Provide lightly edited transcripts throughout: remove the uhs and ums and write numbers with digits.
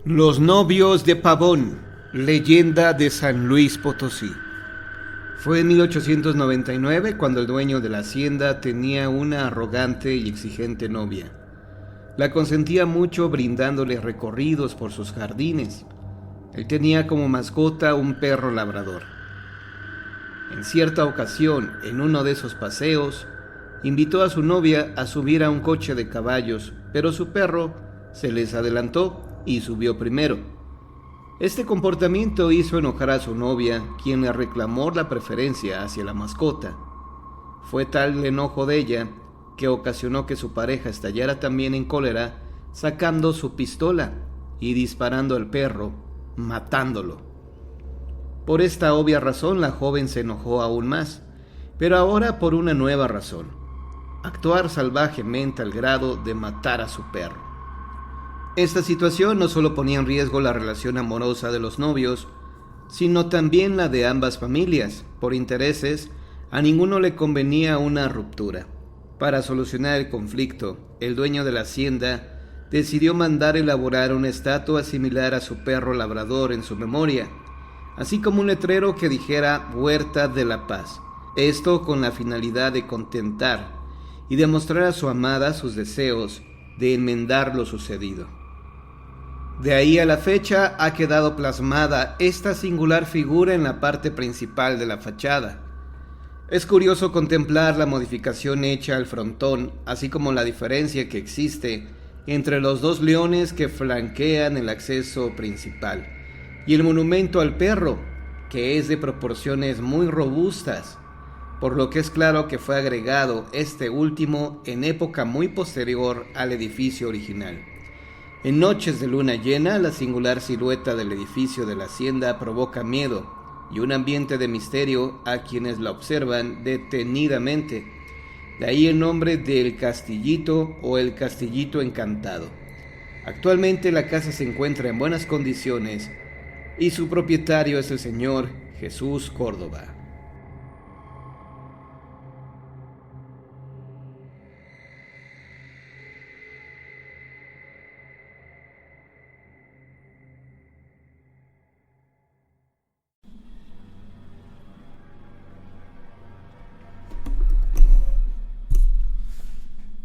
Los novios de Pavón, leyenda de San Luis Potosí. Fue en 1899 cuando el dueño de la hacienda tenía una arrogante y exigente novia. La consentía mucho brindándole recorridos por sus jardines. Él tenía como mascota un perro labrador. En cierta ocasión, en uno de esos paseos, invitó a su novia a subir a un coche de caballos, pero su perro se les adelantó y subió primero. Este comportamiento hizo enojar a su novia, quien le reclamó la preferencia hacia la mascota. Fue tal el enojo de ella que ocasionó que su pareja estallara también en cólera, sacando su pistola y disparando al perro, matándolo. Por esta obvia razón la joven se enojó aún más, pero ahora por una nueva razón: actuar salvajemente al grado de matar a su perro. Esta situación no solo ponía en riesgo la relación amorosa de los novios, sino también la de ambas familias. Por intereses, a ninguno le convenía una ruptura. Para solucionar el conflicto, el dueño de la hacienda decidió mandar elaborar una estatua similar a su perro labrador en su memoria, así como un letrero que dijera Huerta de la Paz. Esto con la finalidad de contentar y demostrar a su amada sus deseos de enmendar lo sucedido. De ahí a la fecha ha quedado plasmada esta singular figura en la parte principal de la fachada. Es curioso contemplar la modificación hecha al frontón, así como la diferencia que existe entre los dos leones que flanquean el acceso principal y el monumento al perro, que es de proporciones muy robustas, por lo que es claro que fue agregado este último en época muy posterior al edificio original. En noches de luna llena, la singular silueta del edificio de la hacienda provoca miedo y un ambiente de misterio a quienes la observan detenidamente. De ahí el nombre del Castillito o el Castillito Encantado. Actualmente la casa se encuentra en buenas condiciones y su propietario es el señor Jesús Córdoba.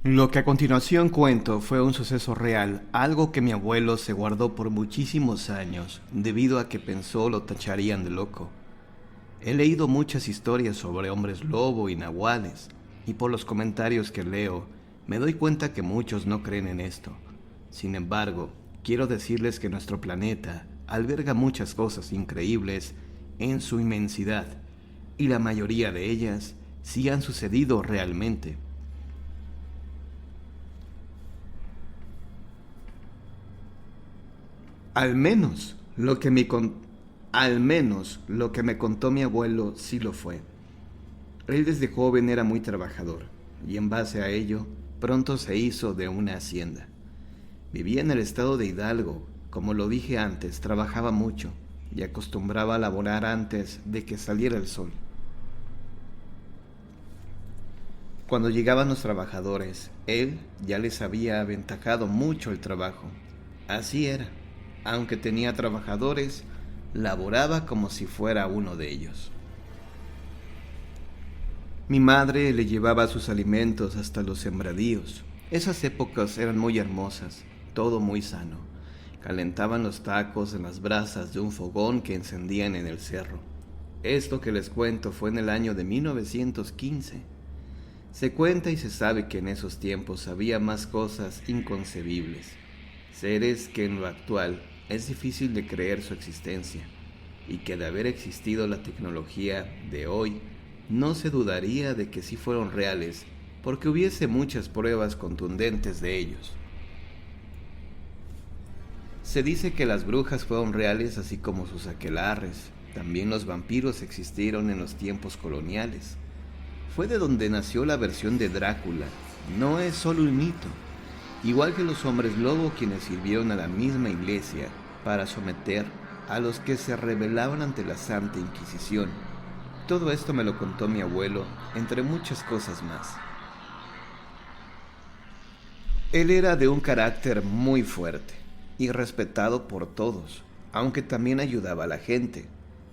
Lo que a continuación cuento fue un suceso real, algo que mi abuelo se guardó por muchísimos años, debido a que pensó lo tacharían de loco. He leído muchas historias sobre hombres lobo y nahuales, y por los comentarios que leo, me doy cuenta que muchos no creen en esto. Sin embargo, quiero decirles que nuestro planeta alberga muchas cosas increíbles en su inmensidad, y la mayoría de ellas sí han sucedido realmente. Al menos lo que me contó mi abuelo sí lo fue. Él desde joven era muy trabajador y en base a ello pronto se hizo de una hacienda. Vivía en el estado de Hidalgo. Como lo dije antes, trabajaba mucho y acostumbraba a laborar antes de que saliera el sol. Cuando llegaban los trabajadores, él ya les había aventajado mucho el trabajo. Así era. Aunque tenía trabajadores, laboraba como si fuera uno de ellos. Mi madre le llevaba sus alimentos hasta los sembradíos. Esas épocas eran muy hermosas, todo muy sano. Calentaban los tacos en las brasas de un fogón que encendían en el cerro. Esto que les cuento fue en el año de 1915. Se cuenta y se sabe que en esos tiempos había más cosas inconcebibles, seres que en lo actual es difícil de creer su existencia, y que de haber existido la tecnología de hoy, no se dudaría de que sí fueron reales, porque hubiese muchas pruebas contundentes de ellos. Se dice que las brujas fueron reales así como sus aquelarres. También los vampiros existieron en los tiempos coloniales. Fue de donde nació la versión de Drácula. No es solo un mito. Igual que los hombres lobo, quienes sirvieron a la misma iglesia para someter a los que se rebelaban ante la Santa Inquisición. Todo esto me lo contó mi abuelo, entre muchas cosas más. Él era de un carácter muy fuerte. y respetado por todos, aunque también ayudaba a la gente.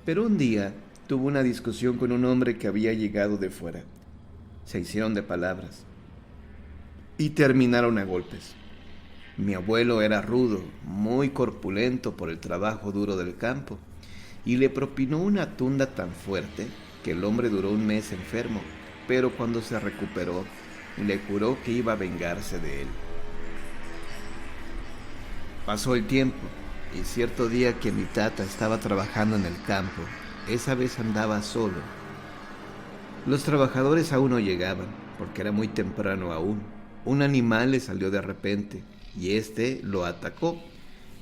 Pero un día tuvo una discusión con un hombre que había llegado de fuera. Se hicieron de palabras y terminaron a golpes. Mi abuelo era rudo, muy corpulento por el trabajo duro del campo, y le propinó una tunda tan fuerte que el hombre duró un mes enfermo, pero cuando se recuperó, le juró que iba a vengarse de él. Pasó el tiempo, y cierto día que mi tata estaba trabajando en el campo, esa vez andaba solo. Los trabajadores aún no llegaban, porque era muy temprano aún. Un animal le salió de repente, y lo atacó.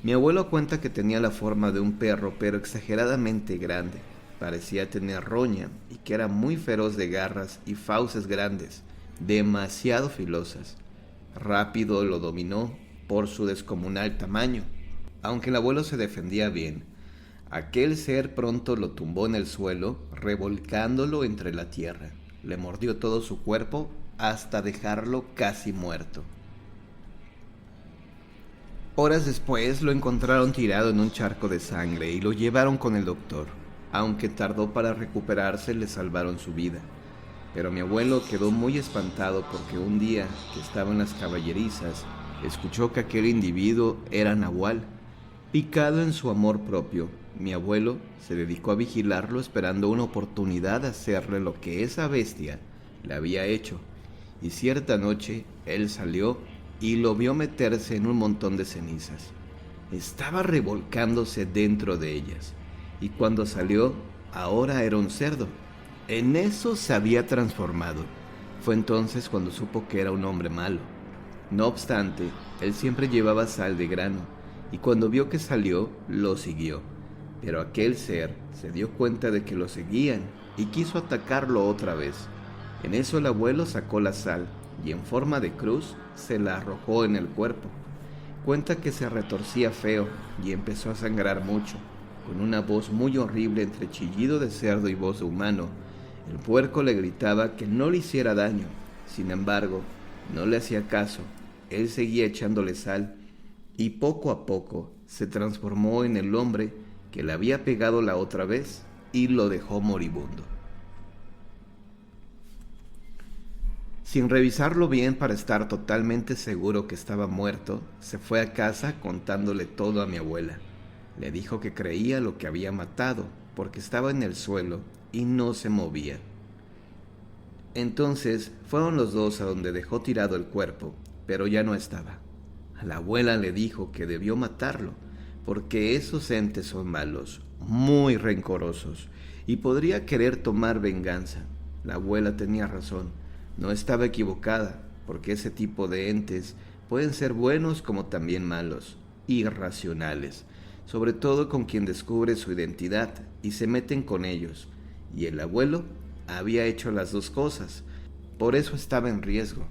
Mi abuelo cuenta que tenía la forma de un perro, pero exageradamente grande. Parecía tener roña, y que era muy feroz de garras y fauces grandes, demasiado filosas. Rápido lo dominó por su descomunal tamaño. Aunque el abuelo se defendía bien, aquel ser pronto lo tumbó en el suelo, revolcándolo entre la tierra. Le mordió todo su cuerpo hasta dejarlo casi muerto. Horas después lo encontraron tirado en un charco de sangre y lo llevaron con el doctor. Aunque tardó para recuperarse, le salvaron su vida. Pero mi abuelo quedó muy espantado porque un día que estaba en las caballerizas, escuchó que aquel individuo era Nahual. Picado en su amor propio, mi abuelo se dedicó a vigilarlo esperando una oportunidad de hacerle lo que esa bestia le había hecho. Y cierta noche él salió y lo vio meterse en un montón de cenizas. Estaba revolcándose dentro de ellas, y cuando salió, ahora era un cerdo. En eso se había transformado. Fue entonces cuando supo que era un hombre malo. No obstante, él siempre llevaba sal de grano, y cuando vio que salió, lo siguió. Pero aquel ser se dio cuenta de que lo seguían y quiso atacarlo otra vez. En eso el abuelo sacó la sal y en forma de cruz se la arrojó en el cuerpo. Cuenta que se retorcía feo y empezó a sangrar mucho. Con una voz muy horrible entre chillido de cerdo y voz de humano, el puerco le gritaba que no le hiciera daño. Sin embargo, no le hacía caso. Él seguía echándole sal y poco a poco se transformó en el hombre que le había pegado la otra vez y lo dejó moribundo. Sin revisarlo bien para estar totalmente seguro que estaba muerto, se fue a casa contándole todo a mi abuela. Le dijo que creía lo que había matado, porque estaba en el suelo y no se movía. Entonces fueron los dos a donde dejó tirado el cuerpo, pero ya no estaba. La abuela le dijo que debió matarlo, porque esos entes son malos, muy rencorosos, y podría querer tomar venganza. La abuela tenía razón. No estaba equivocada, porque ese tipo de entes pueden ser buenos como también malos, irracionales, sobre todo con quien descubre su identidad y se meten con ellos. Y el abuelo había hecho las dos cosas, por eso estaba en riesgo.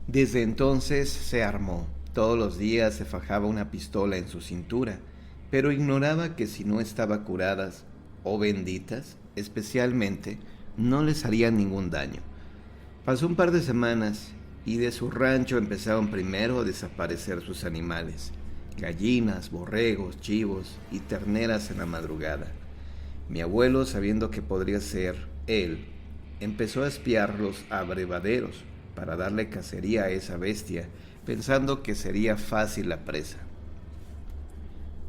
Desde entonces se armó. Todos los días se fajaba una pistola en su cintura, pero ignoraba que si no estaban curadas o benditas, especialmente, no les haría ningún daño. Pasó un par de semanas y de su rancho empezaron primero a desaparecer sus animales, gallinas, borregos, chivos y terneras en la madrugada. Mi abuelo, sabiendo que podría ser él, empezó a espiar los abrevaderos para darle cacería a esa bestia, pensando que sería fácil la presa.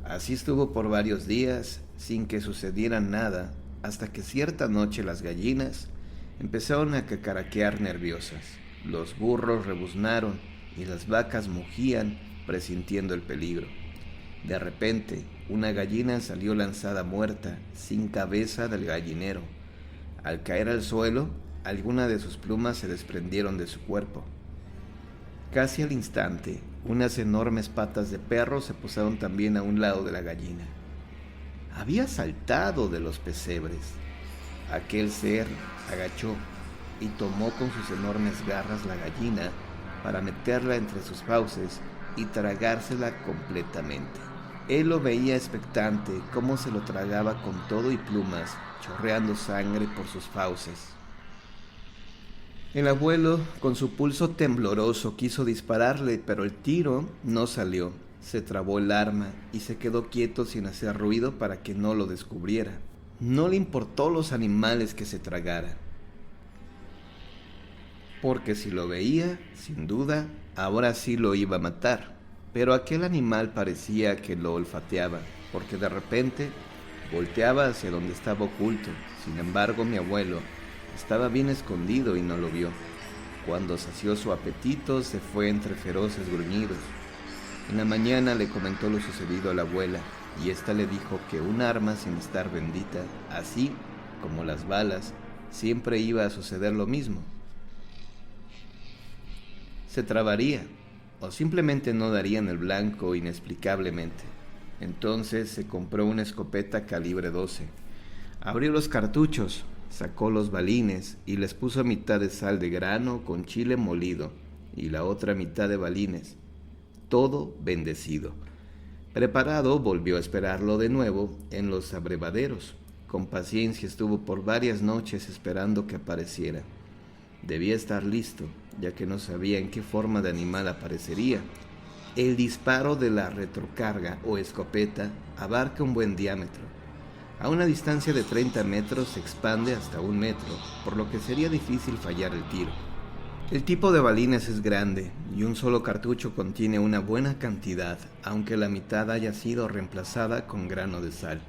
Así estuvo por varios días sin que sucediera nada, hasta que cierta noche las gallinas empezaron a cacaraquear nerviosas, los burros rebuznaron y las vacas mugían presintiendo el peligro. De repente, una gallina salió lanzada muerta, sin cabeza del gallinero. Al caer al suelo, algunas de sus plumas se desprendieron de su cuerpo. Casi al instante, unas enormes patas de perro se posaron también a un lado de la gallina. Había saltado de los pesebres. Aquel ser agachó y tomó con sus enormes garras la gallina para meterla entre sus fauces y tragársela completamente. Él lo veía expectante cómo se lo tragaba con todo y plumas, chorreando sangre por sus fauces. El abuelo, con su pulso tembloroso, quiso dispararle, pero el tiro no salió. Se trabó el arma y se quedó quieto sin hacer ruido para que no lo descubriera. No le importó los animales que se tragara, porque si lo veía, sin duda, ahora sí lo iba a matar. Pero aquel animal parecía que lo olfateaba, porque de repente volteaba hacia donde estaba oculto. Sin embargo, mi abuelo estaba bien escondido y no lo vio. Cuando sació su apetito, se fue entre feroces gruñidos. En la mañana le comentó lo sucedido a la abuela, y ésta le dijo que un arma sin estar bendita, así como las balas, siempre iba a suceder lo mismo. Se trabaría, o simplemente no darían el blanco inexplicablemente. Entonces se compró una escopeta calibre 12. Abrió los cartuchos, sacó los balines y les puso mitad de sal de grano con chile molido y la otra mitad de balines. Todo bendecido. Preparado, volvió a esperarlo de nuevo en los abrevaderos. Con paciencia estuvo por varias noches esperando que apareciera. Debía estar listo, ya que no sabía en qué forma de animal aparecería. El disparo de la retrocarga o escopeta abarca un buen diámetro. A una distancia de 30 metros se expande hasta 1 metro, por lo que sería difícil fallar el tiro. El tipo de balines es grande y un solo cartucho contiene una buena cantidad, aunque la mitad haya sido reemplazada con grano de sal.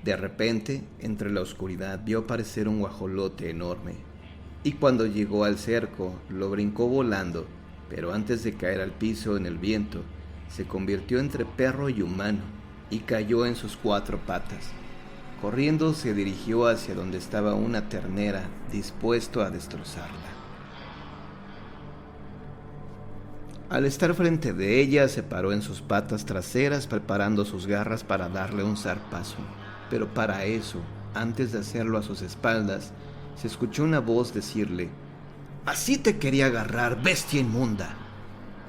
De repente, entre la oscuridad vio aparecer un guajolote enorme, y cuando llegó al cerco lo brincó volando, pero antes de caer al piso en el viento, se convirtió entre perro y humano y cayó en sus 4 patas. Corriendo se dirigió hacia donde estaba una ternera, dispuesto a destrozarla. Al estar frente de ella, se paró en sus patas traseras preparando sus garras para darle un zarpazo. Pero para eso, antes de hacerlo a sus espaldas, se escuchó una voz decirle: «Así te quería agarrar, bestia inmunda».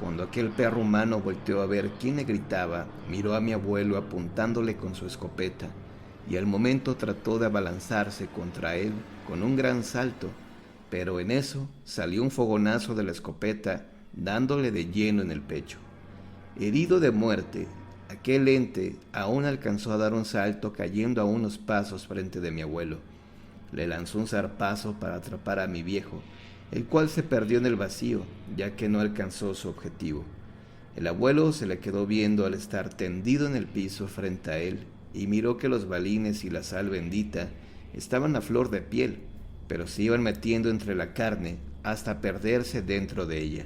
Cuando aquel perro humano volteó a ver quién le gritaba, miró a mi abuelo apuntándole con su escopeta, y al momento trató de abalanzarse contra él con un gran salto, pero en eso salió un fogonazo de la escopeta dándole de lleno en el pecho. Herido de muerte, aquel ente aún alcanzó a dar un salto cayendo a unos pasos frente de mi abuelo. Le lanzó un zarpazo para atrapar a mi viejo, el cual se perdió en el vacío, ya que no alcanzó su objetivo. El abuelo se le quedó viendo al estar tendido en el piso frente a él y miró que los balines y la sal bendita estaban a flor de piel, pero se iban metiendo entre la carne hasta perderse dentro de ella.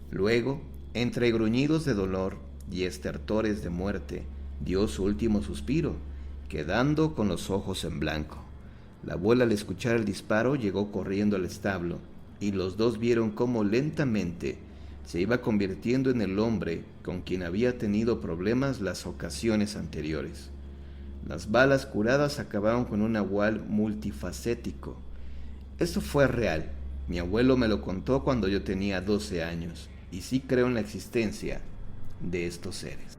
Luego, entre gruñidos de dolor y estertores de muerte, dio su último suspiro, quedando con los ojos en blanco. La abuela, al escuchar el disparo, llegó corriendo al establo, y los dos vieron cómo lentamente se iba convirtiendo en el hombre con quien había tenido problemas las ocasiones anteriores. Las balas curadas acabaron con un nahual multifacético. Esto fue real. Mi abuelo me lo contó cuando yo tenía 12 años, y sí creo en la existencia de estos seres.